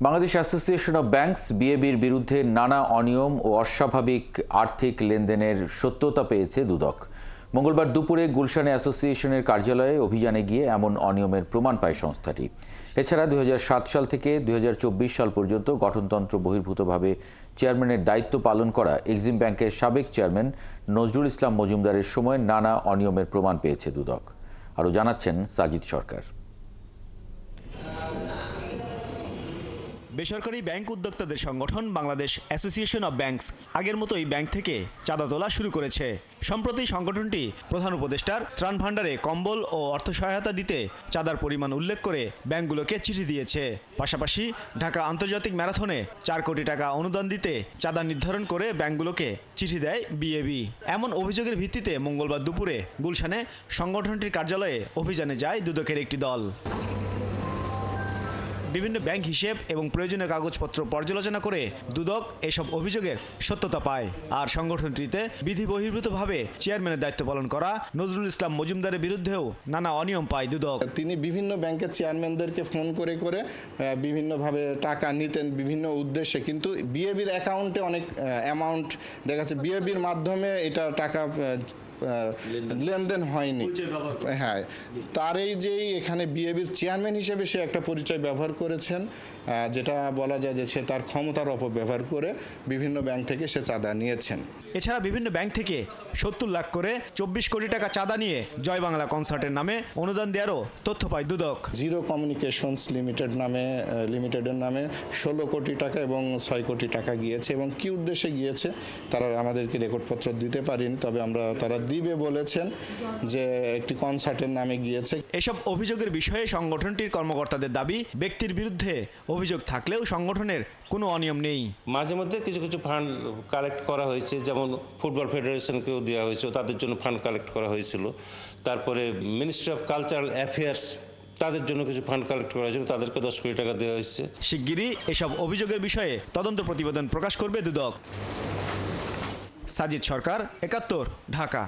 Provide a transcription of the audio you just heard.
Bangladesh association of banks বিএবির বিরুদ্ধে নানা অনিয়ম ও অস্বাভাবিক আর্থিক লেনদেনের সত্যতা পেয়েছে দুদক। মঙ্গলবার দুপুরে গুলশানে অ্যাসোসিয়েশনের কার্যালয়ে অভিযানে গিয়ে এমন অনিয়মের প্রমাণ পায় সংস্থাটি। এছাড়া 2007 সাল থেকে 2024 সাল পর্যন্ত গঠনতন্ত্র বহির্ভূতভাবে চেয়ারম্যানের দায়িত্ব পালন করা এক্সিম ব্যাংকের সাবেক চেয়ারম্যান নজরুল ইসলাম মজুমদারের সময় নানা অনিয়মের প্রমাণ পেয়েছে দুদক। আরও জানাচ্ছেন সাজিদ সরকার। বেসরকারি ব্যাংক উদ্যোক্তাদের সংগঠন বাংলাদেশ অ্যাসোসিয়েশন অব ব্যাংকস আগের মতোই ব্যাংক থেকে চাঁদা তোলা শুরু করেছে। সম্প্রতি সংগঠনটি প্রধান উপদেষ্টার ত্রাণ ভাণ্ডারে কম্বল ও অর্থ সহায়তা দিতে চাঁদার পরিমাণ উল্লেখ করে ব্যাংকগুলোকে চিঠি দিয়েছে। পাশাপাশি ঢাকা আন্তর্জাতিক ম্যারাথনে 4 কোটি টাকা অনুদান দিতে চাঁদা নির্ধারণ করে ব্যাংকগুলোকে চিঠি দেয় বিএবি। এমন অভিযোগের ভিত্তিতে মঙ্গলবার দুপুরে গুলশানে সংগঠনটির কার্যালয়ে অভিযানে যায় দুদকের একটি দল। বিভিন্ন ব্যাংক হিসেব এবং প্রয়োজনীয় কাগজপত্র পর্যালোচনা করে দুদক এসব অভিযোগের সত্যতা পায়। আর সংগঠনটিতে বিধি বহির্ভূতভাবে চেয়ারম্যানের দায়িত্ব পালন করা নজরুল ইসলাম মজুমদারের বিরুদ্ধেও নানা অনিয়ম পায় দুদক। তিনি বিভিন্ন ব্যাংকের চেয়ারম্যানদেরকে ফোন করে বিভিন্নভাবে টাকা নিতেন বিভিন্ন উদ্দেশ্যে, কিন্তু বিএবির অ্যাকাউন্টে অনেক অ্যামাউন্ট দেখা যাচ্ছে বিএবির মাধ্যমে এটা টাকা লেনদেন হয়নি। হ্যাঁ, তার এই যে এখানে বিএবির চেয়ারম্যান হিসেবে সে একটা পরিচয় ব্যবহার করেছেন, যেটা বলা যায় যে সে তার ক্ষমতার অপব্যবহার করে বিভিন্ন ব্যাংক থেকে সে চাঁদা নিয়েছেন। এছাড়া বিভিন্ন ব্যাংক থেকে 70 লাখ করে 24 কোটি টাকা চাঁদা নিয়ে জয় বাংলা কনসার্টের নামে অনুদান দেওয়ারও তথ্য পায় দুদক। জিরো কমিউনিকেশনস লিমিটেডের নামে 16 কোটি টাকা এবং 6 কোটি টাকা গিয়েছে, এবং কি উদ্দেশ্যে গিয়েছে তারা আমাদেরকে রেকর্ডপত্র দিতে পারেনি, তবে তারা দিবে বলেছেন যে একটি কনসার্টের নামে গিয়েছে। এসব অভিযোগের বিষয়ে সংগঠনটির কর্মকর্তাদের দাবি, ব্যক্তির বিরুদ্ধে অভিযোগ থাকলেও সংগঠনের কোনো অনিয়ম নেই। মাঝে মধ্যে কিছু কিছু ফান্ড কালেক্ট করা হয়েছে, যেমন ফুটবল ফেডারেশনকেও দেওয়া হয়েছে, তাদের জন্য ফান্ড কালেক্ট করা হয়েছিল। তারপরে মিনিস্ট্রি অফ কালচারাল অ্যাফেয়ার্স তাদের জন্য কিছু ফান্ড কালেক্ট করা হয়েছিল, তাদেরকে 10 কোটি টাকা দেওয়া হয়েছে। শিগগিরই এসব অভিযোগের বিষয়ে তদন্ত প্রতিবেদন প্রকাশ করবে দুদক। সাজিদ সরকার, 71, ঢাকা।